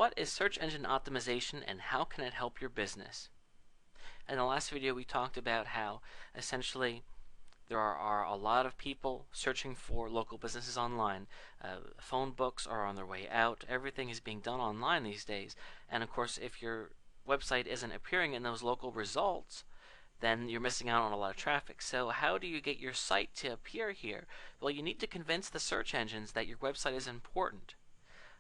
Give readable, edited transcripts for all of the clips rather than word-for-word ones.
what is search engine optimization and how can it help your business? In the last video we talked about how essentially there are a lot of people searching for local businesses online. Phone books are on their way out. Everything is being done online these days. And of course, if your website isn't appearing in those local results, then you're missing out on a lot of traffic. So how do you get your site to appear here? Well, you need to convince the search engines that your website is important.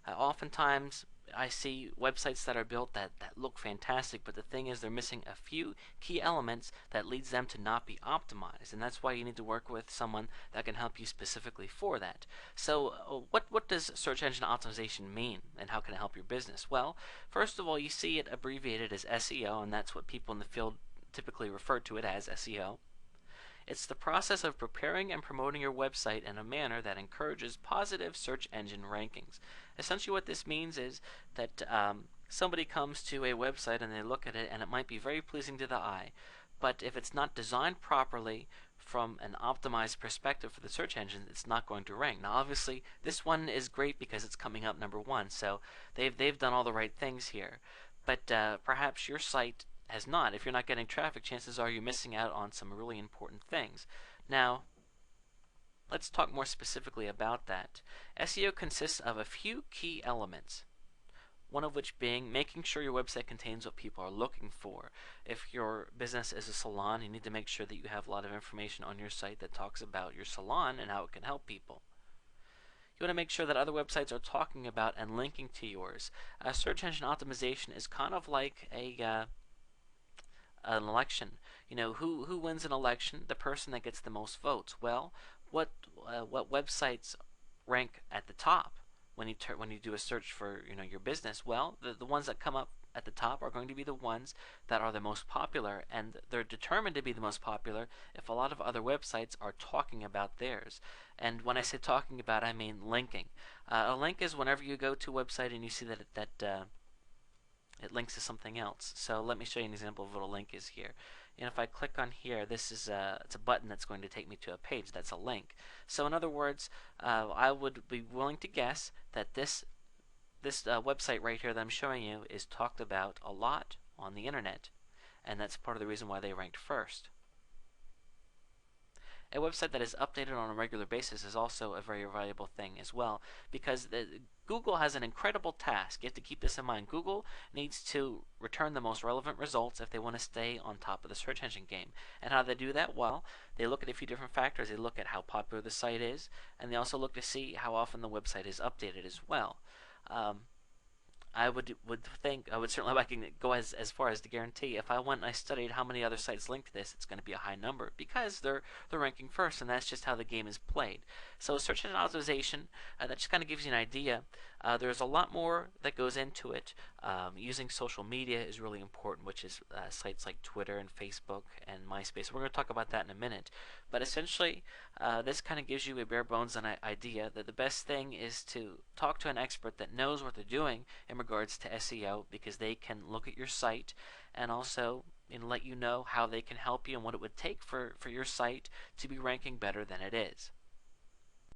Oftentimes, I see websites that are built that look fantastic, but the thing is they're missing a few key elements that leads them to not be optimized, and that's why you need to work with someone that can help you specifically for that. So what does search engine optimization mean, and how can it help your business? Well, first of all, you see it abbreviated as SEO, and that's what people in the field typically refer to it as, SEO. It's the process of preparing and promoting your website in a manner that encourages positive search engine rankings. Essentially what this means is that somebody comes to a website and they look at it and it might be very pleasing to the eye, but if it's not designed properly from an optimized perspective for the search engine, it's not going to rank. Now obviously this one is great because it's coming up #1, so they've done all the right things here, but perhaps your site has not. If you're not getting traffic, chances are you're missing out on some really important things. Now, let's talk more specifically about that. SEO consists of a few key elements, one of which being making sure your website contains what people are looking for. If your business is a salon, you need to make sure that you have a lot of information on your site that talks about your salon and how it can help people. You want to make sure that other websites are talking about and linking to yours. Search engine optimization is kind of like an election. You know, who wins an election? The person that gets the most votes. Well, what websites rank at the top when you do a search for your business? Well, the ones that come up at the top are going to be the ones that are the most popular, and they're determined to be the most popular if a lot of other websites are talking about theirs. And when I say talking about, I mean linking. A link is whenever you go to a website and you see that it links to something else. So let me show you an example of what a link is here. And if I click on here, this is it's a button that's going to take me to a page. That's a link. So in other words, I would be willing to guess that this website right here that I'm showing you is talked about a lot on the internet, and that's part of the reason why they ranked first. A website that is updated on a regular basis is also a very valuable thing as well, because Google has an incredible task. You have to keep this in mind. Google needs to return the most relevant results if they want to stay on top of the search engine game. And how they do that? Well, they look at a few different factors. They look at how popular the site is, and they also look to see how often the website is updated as well. I would certainly, I can go as far as to guarantee, if I went and I studied how many other sites link to this, it's going to be a high number because they're ranking first, and that's just how the game is played. So search engine optimization, that just kind of gives you an idea. There's a lot more that goes into it. Using social media is really important, which is sites like Twitter and Facebook and MySpace. We're going to talk about that in a minute. But essentially, this kind of gives you a bare bones idea that the best thing is to talk to an expert that knows what they're doing in regards to SEO, because they can look at your site and also let you know how they can help you and what it would take for your site to be ranking better than it is.